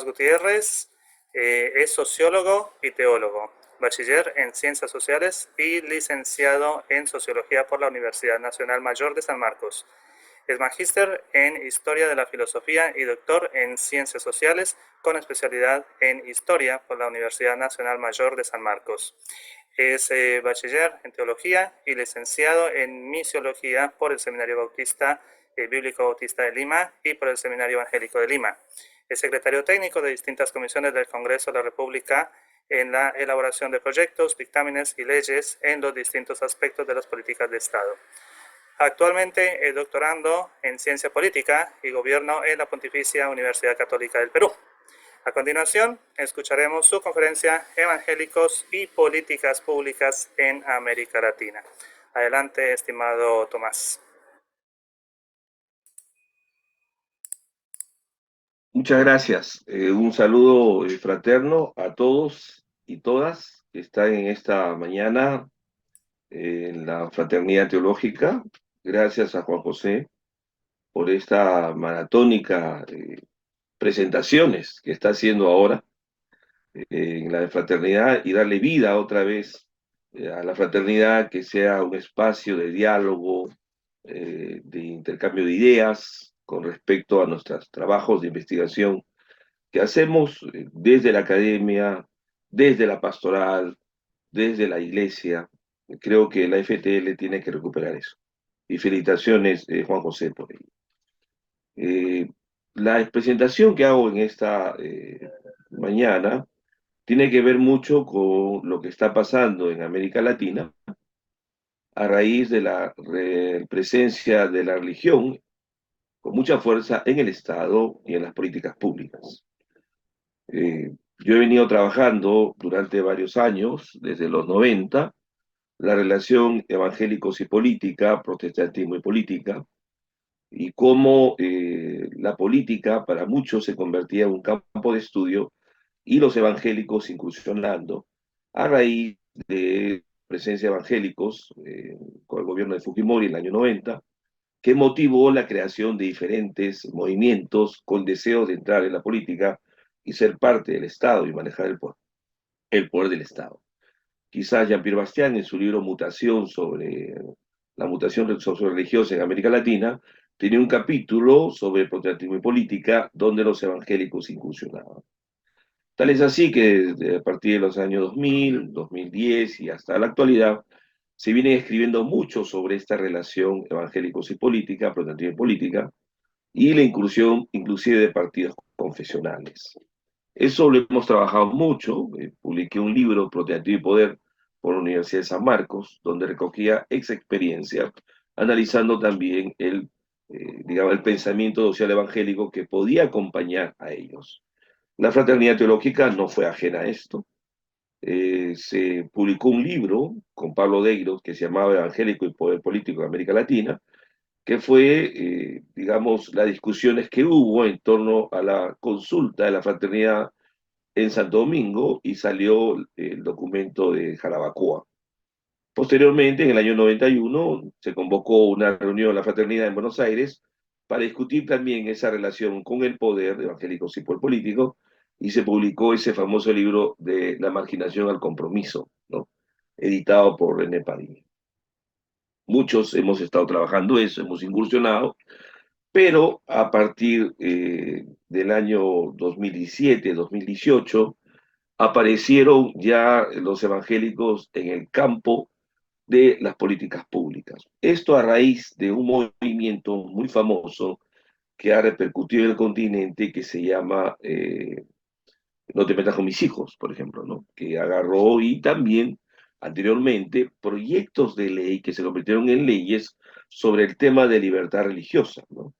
Tomás Gutiérrez, es sociólogo y teólogo, bachiller en Ciencias Sociales y licenciado en Sociología por la Universidad Nacional Mayor de San Marcos. Es magíster en Historia de la Filosofía y doctor en Ciencias Sociales con especialidad en Historia por la Universidad Nacional Mayor de San Marcos. Es bachiller en Teología y licenciado en Misiología por el Seminario Bautista Bíblico Bautista de Lima y por el Seminario Evangélico de Lima. Es secretario técnico de distintas comisiones del Congreso de la República en la elaboración de proyectos, dictámenes y leyes en los distintos aspectos de las políticas de Estado. Actualmente es doctorando en Ciencia Política y Gobierno en la Pontificia Universidad Católica del Perú. A continuación, escucharemos su conferencia Evangélicos y Políticas Públicas en América Latina. Adelante, estimado Tomás. Muchas gracias. Un saludo fraterno a todos y todas que están en esta mañana en la Fraternidad Teológica. Gracias a Juan José por esta maratónica presentaciones que está haciendo ahora en la fraternidad y darle vida otra vez a la fraternidad, que sea un espacio de diálogo, de intercambio de ideas con respecto a nuestros trabajos de investigación que hacemos desde la academia, desde la pastoral, desde la iglesia. Creo que la FTL tiene que recuperar eso. Y felicitaciones, Juan José, por ello. La presentación que hago en esta mañana tiene que ver mucho con lo que está pasando en América Latina a raíz de la presencia de la religión con mucha fuerza en el Estado y en las políticas públicas. Yo he venido trabajando durante varios años, desde los 90, la relación evangélicos y política, protestantismo y política, y cómo la política para muchos se convertía en un campo de estudio y los evangélicos incursionando a raíz de presencia de evangélicos con el gobierno de Fujimori en el año 90, que motivó la creación de diferentes movimientos con deseo de entrar en la política y ser parte del Estado y manejar el poder del Estado. Quizás Jean-Pierre Bastián, en su libro Mutación sobre la mutación religiosa en América Latina, tenía un capítulo sobre protestantismo y política donde los evangélicos incursionaban. Tal es así que a partir de los años 2000, 2010 y hasta la actualidad, se viene escribiendo mucho sobre esta relación evangélicos y política, protestantismo y política, y la inclusión inclusive de partidos confesionales. Eso lo hemos trabajado mucho. Publiqué un libro, Protestantismo y Poder, por la Universidad de San Marcos, donde recogía esa experiencia, analizando también digamos, el pensamiento social evangélico que podía acompañar a ellos. La Fraternidad Teológica no fue ajena a esto. Se publicó un libro con Pablo Deiros que se llamaba Evangélico y Poder Político de América Latina, que fue, digamos, las discusiones que hubo en torno a la consulta de la fraternidad en Santo Domingo, y salió el documento de Jarabacoa. Posteriormente, en el año 91, se convocó una reunión de la fraternidad en Buenos Aires para discutir también esa relación con el poder de evangélicos y poder político, y se publicó ese famoso libro de La marginación al compromiso, ¿no? Editado por René Padilla. Muchos hemos estado trabajando eso, hemos incursionado, pero a partir del año 2017, 2018, aparecieron ya los evangélicos en el campo de las políticas públicas. Esto a raíz de un movimiento muy famoso que ha repercutido en el continente, que se llama No te metas con mis hijos, por ejemplo, ¿no? Que agarró, y también anteriormente proyectos de ley que se convirtieron en leyes sobre el tema de libertad religiosa, ¿no?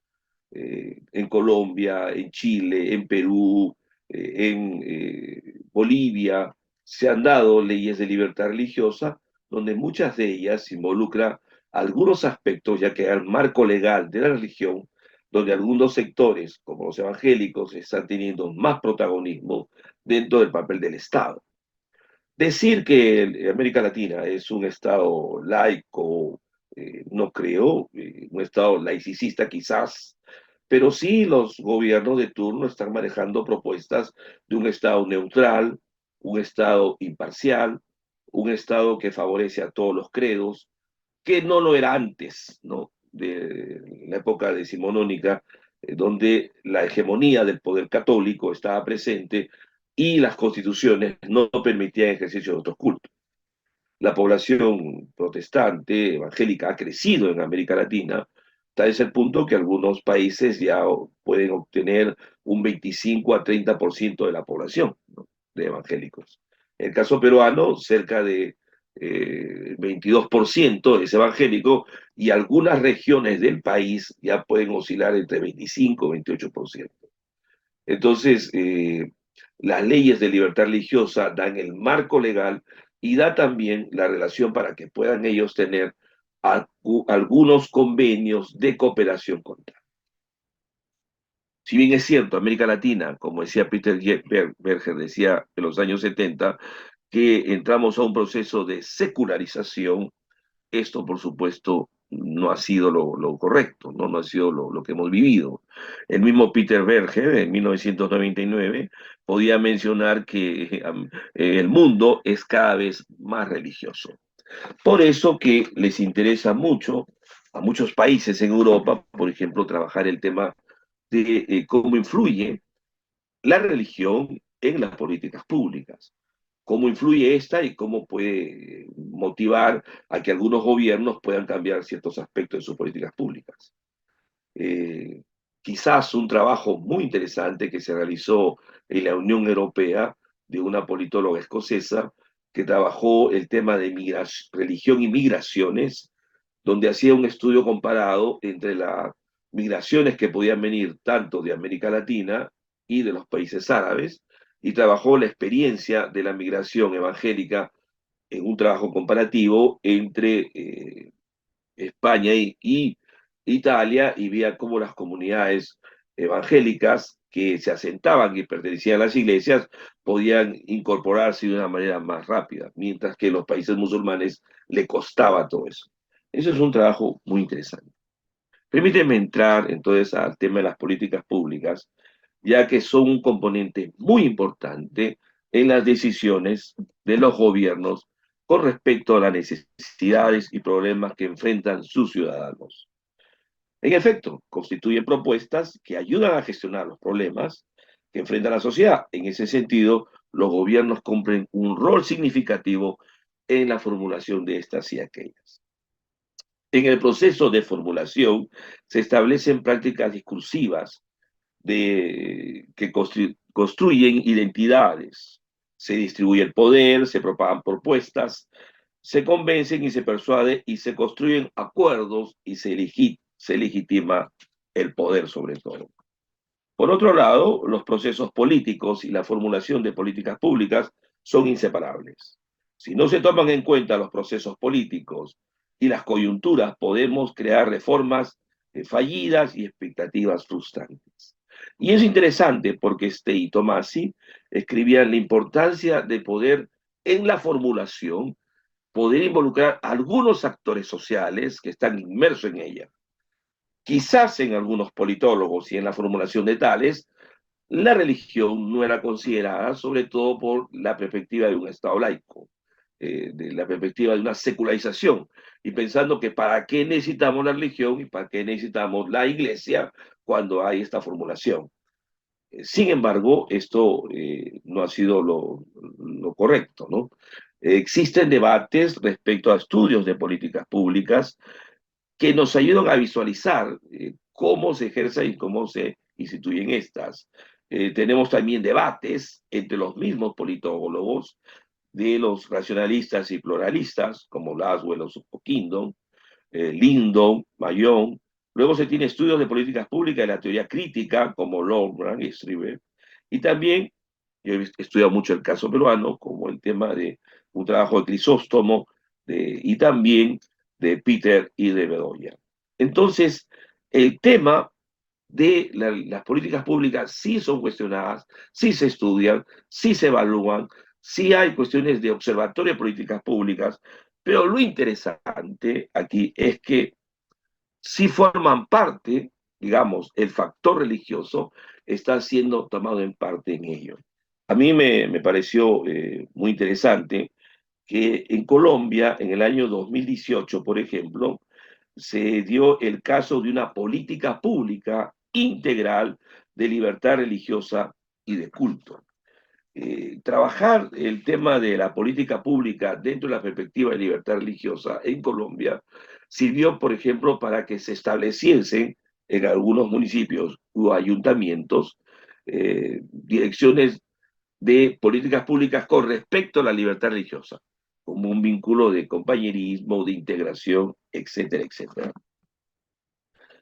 En Colombia, en Chile, en Perú, en Bolivia, se han dado leyes de libertad religiosa, donde muchas de ellas involucran algunos aspectos, ya que hay el marco legal de la religión, donde algunos sectores, como los evangélicos, están teniendo más protagonismo dentro del papel del Estado. Decir que América Latina es un Estado laico, no creo, un Estado laicista quizás, pero sí los gobiernos de turno están manejando propuestas de un Estado neutral, un Estado imparcial, un Estado que favorece a todos los credos, que no lo era antes, ¿no? De la época decimonónica, donde la hegemonía del poder católico estaba presente y las constituciones no permitían ejercicio de otros cultos. La población protestante, evangélica, ha crecido en América Latina, hasta ese punto que algunos países ya pueden obtener un 25 a 30% de la población, ¿no?, de evangélicos. En el caso peruano, cerca de 22% es evangélico y algunas regiones del país ya pueden oscilar entre 25 y 28%. Entonces, las leyes de libertad religiosa dan el marco legal y da también la relación para que puedan ellos tener algunos convenios de cooperación con tal. Si bien es cierto, América Latina, como decía Peter Berger, decía en los años 70, que entramos a un proceso de secularización, esto, por supuesto, no ha sido lo correcto, ¿no? No ha sido lo que hemos vivido. El mismo Peter Berger, en 1999, podía mencionar que el mundo es cada vez más religioso. Por eso que les interesa mucho a muchos países en Europa, por ejemplo, trabajar el tema de cómo influye la religión en las políticas públicas, cómo influye esta y cómo puede motivar a que algunos gobiernos puedan cambiar ciertos aspectos de sus políticas públicas. Eh, Quizás un trabajo muy interesante que se realizó en la Unión Europea de una politóloga escocesa que trabajó el tema de religión y migraciones, donde hacía un estudio comparado entre las migraciones que podían venir tanto de América Latina y de los países árabes, y trabajó la experiencia de la migración evangélica en un trabajo comparativo entre España y Italia, y veía cómo las comunidades evangélicas que se asentaban y pertenecían a las iglesias podían incorporarse de una manera más rápida, mientras que los países musulmanes le costaba todo eso. Eso es un trabajo muy interesante. Permíteme entrar entonces al tema de las políticas públicas, ya que son un componente muy importante en las decisiones de los gobiernos con respecto a las necesidades y problemas que enfrentan sus ciudadanos. En efecto, constituyen propuestas que ayudan a gestionar los problemas que enfrenta la sociedad. En ese sentido, los gobiernos cumplen un rol significativo en la formulación de estas y aquellas. En el proceso de formulación se establecen prácticas discursivas que construyen identidades. Se distribuye el poder, se propagan propuestas, se convencen y se persuade y se construyen acuerdos y se legitima el poder sobre todo. Por otro lado, los procesos políticos y la formulación de políticas públicas son inseparables. Si no se toman en cuenta los procesos políticos y las coyunturas, podemos crear reformas fallidas y expectativas frustrantes. Y es interesante porque y Tomasi escribían la importancia de poder en la formulación, poder involucrar a algunos actores sociales que están inmersos en ella. Quizás en algunos politólogos y en la formulación de tales, la religión no era considerada, sobre todo por la perspectiva de un Estado laico, de la perspectiva de una secularización, y pensando que para qué necesitamos la religión y para qué necesitamos la iglesia cuando hay esta formulación. Sin embargo, esto no ha sido lo correcto, ¿no? Existen debates respecto a estudios de políticas públicas que nos ayudan a visualizar cómo se ejercen y cómo se instituyen estas. Tenemos también debates entre los mismos politólogos de los racionalistas y pluralistas, como Laswell o Kingdom, Lyndon, Mayon. Luego se tiene estudios de políticas públicas y la teoría crítica, como Longran y Strieber. Y también, yo he estudiado mucho el caso peruano, como el tema de un trabajo de Crisóstomo y también de Peter y de Bedoya. Entonces, el tema de las políticas públicas sí son cuestionadas, sí se estudian, sí se evalúan, sí hay cuestiones de observatorio de políticas públicas, pero lo interesante aquí es que sí forman parte digamos, el factor religioso está siendo tomado en parte en ello. A mí me pareció muy interesante que en Colombia, en el año 2018, por ejemplo, se dio el caso de una política pública integral de libertad religiosa y de culto. Trabajar el tema de la política pública dentro de la perspectiva de libertad religiosa en Colombia sirvió, por ejemplo, para que se estableciesen en algunos municipios o ayuntamientos direcciones de políticas públicas con respecto a la libertad religiosa, como un vínculo de compañerismo, de integración, etcétera, etcétera.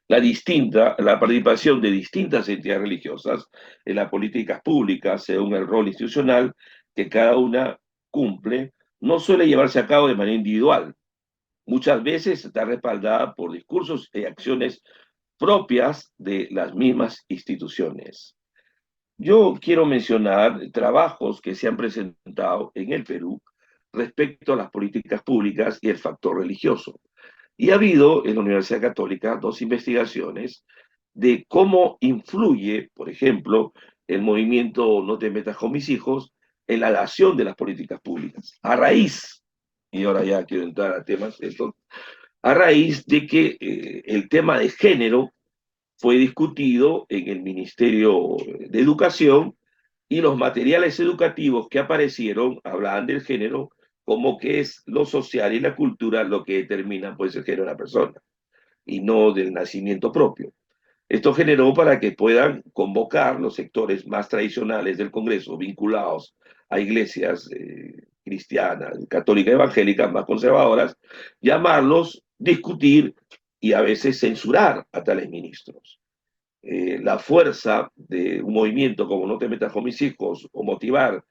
La participación de distintas entidades religiosas en las políticas públicas, según el rol institucional que cada una cumple, no suele llevarse a cabo de manera individual. Muchas veces está respaldada por discursos y acciones propias de las mismas instituciones. Yo quiero mencionar trabajos que se han presentado en el Perú respecto a las políticas públicas y el factor religioso. Y ha habido en la Universidad Católica dos investigaciones de cómo influye, por ejemplo, el movimiento No te metas con mis hijos en la dación de las políticas públicas. A raíz, y ahora ya quiero entrar a temas de esto, a raíz de que el tema de género fue discutido en el Ministerio de Educación y los materiales educativos que aparecieron hablaban del género como que es lo social y la cultura lo que determina pues el género de la persona y no del nacimiento propio. Esto generó para que puedan convocar los sectores más tradicionales del Congreso vinculados a iglesias cristianas, católicas, evangélicas, más conservadoras, llamarlos, discutir y a veces censurar a tales ministros. La fuerza de un movimiento como No te metas con mis hijos o motivar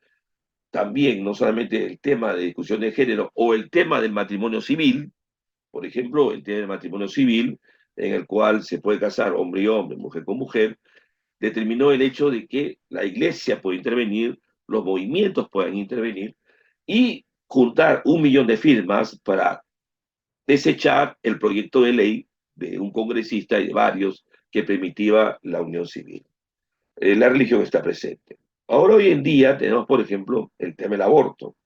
también no solamente el tema de discusión de género o el tema del matrimonio civil, por ejemplo, el tema del matrimonio civil, en el cual se puede casar hombre y hombre, mujer con mujer, determinó el hecho de que la iglesia puede intervenir, los movimientos pueden intervenir y juntar 1 millón de firmas para desechar el proyecto de ley de un congresista y de varios que permitía la unión civil. La religión está presente. Ahora, hoy en día, tenemos, por ejemplo, el tema del aborto.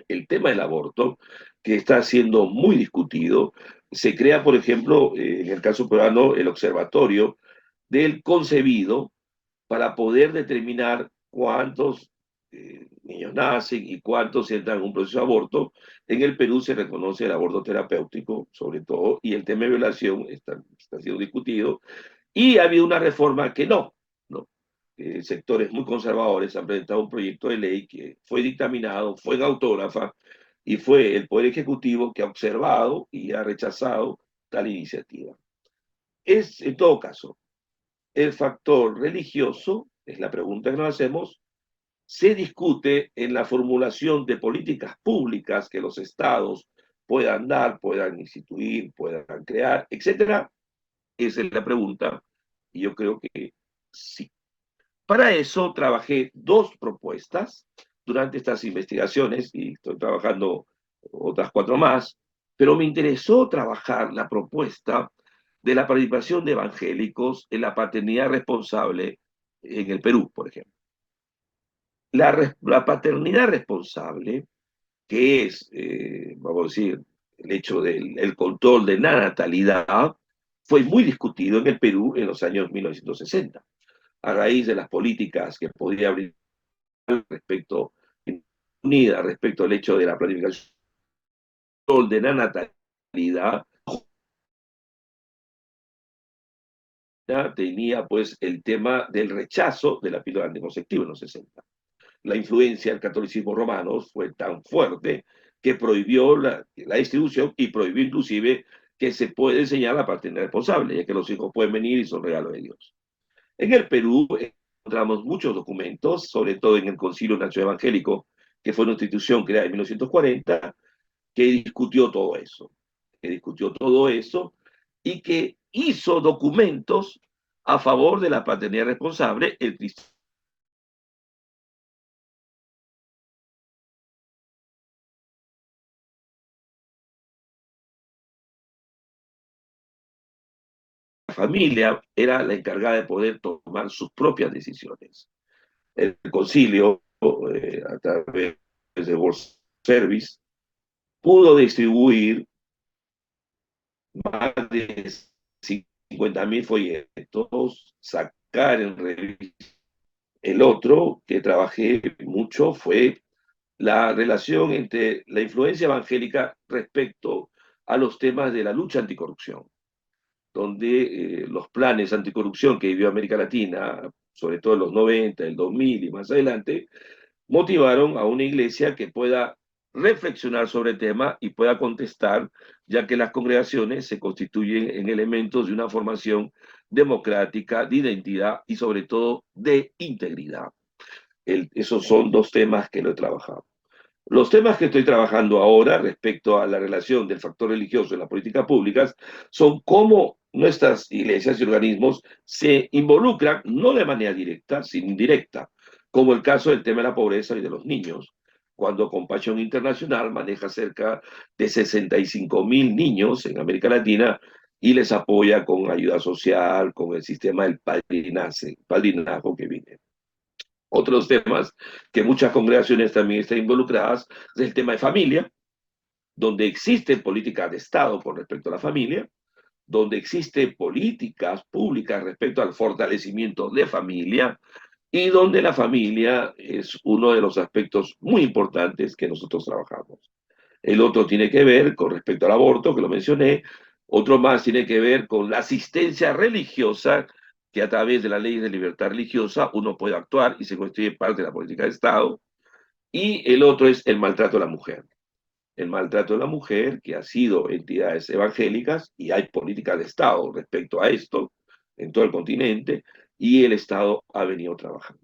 El tema del aborto, que está siendo muy discutido, se crea, por ejemplo, en el caso peruano, el observatorio del concebido para poder determinar cuántos niños nacen y cuántos entran en un proceso de aborto. En el Perú se reconoce el aborto terapéutico, sobre todo, y el tema de violación está siendo discutido. Y ha habido una reforma que no. Sectores muy conservadores han presentado un proyecto de ley que fue dictaminado, fue en autógrafa, y fue el Poder Ejecutivo que ha observado y ha rechazado tal iniciativa. Es, en todo caso, el factor religioso, es la pregunta que nos hacemos, se discute en la formulación de políticas públicas que los estados puedan dar, puedan instituir, puedan crear, etcétera. Esa es la pregunta, y yo creo que sí. Para eso trabajé dos propuestas durante estas investigaciones, y estoy trabajando otras 4 más, pero me interesó trabajar la propuesta de la participación de evangélicos en la paternidad responsable en el Perú, por ejemplo. La paternidad responsable, que es, vamos a decir, el hecho del el control de la natalidad, fue muy discutido en el Perú en los años 1960 a raíz de las políticas que podría abrir respecto unida respecto al hecho de la planificación de la natalidad, ya tenía pues el tema del rechazo de la píldora anticonceptiva en los 60. La influencia del catolicismo romano fue tan fuerte que prohibió la distribución y prohibió inclusive que se puede enseñar la paternidad responsable, ya que los hijos pueden venir y son regalo de Dios. En el Perú encontramos muchos documentos, sobre todo en el Concilio Nacional Evangélico, que fue una institución creada en 1940, que discutió todo eso y que hizo documentos a favor de la paternidad responsable, el familia era la encargada de poder tomar sus propias decisiones. El concilio, a través de World Service, pudo distribuir más de 50.000 folletos, sacar en revista. El otro que trabajé mucho fue la relación entre la influencia evangélica respecto a los temas de la lucha anticorrupción, donde los planes anticorrupción que vivió América Latina, sobre todo en los 90, el 2000 y más adelante, motivaron a una iglesia que pueda reflexionar sobre el tema y pueda contestar, ya que las congregaciones se constituyen en elementos de una formación democrática, de identidad y sobre todo de integridad. Esos son dos temas que lo he trabajado. Los temas que estoy trabajando ahora respecto a la relación del factor religioso en las políticas públicas son cómo nuestras iglesias y organismos se involucran, no de manera directa, sino indirecta, como el caso del tema de la pobreza y de los niños, cuando Compasión Internacional maneja cerca de 65.000 niños en América Latina y les apoya con ayuda social, con el sistema del padrinazgo que viene. Otros temas que muchas congregaciones también están involucradas es el tema de familia, donde existen políticas de Estado con respecto a la familia, donde existen políticas públicas respecto al fortalecimiento de familia y donde la familia es uno de los aspectos muy importantes que nosotros trabajamos. El otro tiene que ver con respecto al aborto, que lo mencioné. Otro más tiene que ver con la asistencia religiosa, que a través de la ley de libertad religiosa uno puede actuar y se constituye parte de la política de Estado. Y el otro es el maltrato a la mujer. El maltrato de la mujer, que ha sido entidades evangélicas, y hay política de Estado respecto a esto en todo el continente, y el Estado ha venido trabajando.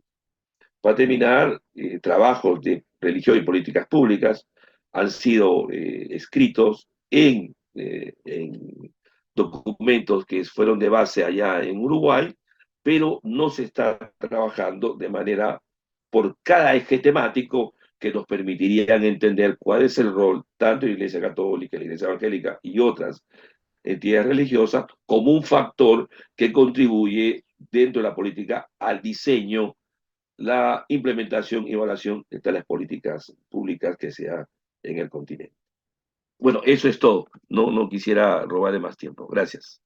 Para terminar, trabajos de religión y políticas públicas han sido escritos en documentos que fueron de base allá en Uruguay, pero no se está trabajando de manera por cada eje temático que nos permitirían entender cuál es el rol tanto de la Iglesia Católica, la Iglesia Evangélica y otras entidades religiosas como un factor que contribuye dentro de la política al diseño, la implementación y evaluación de las políticas públicas que sea en el continente. Bueno, eso es todo. No quisiera robarle más tiempo. Gracias.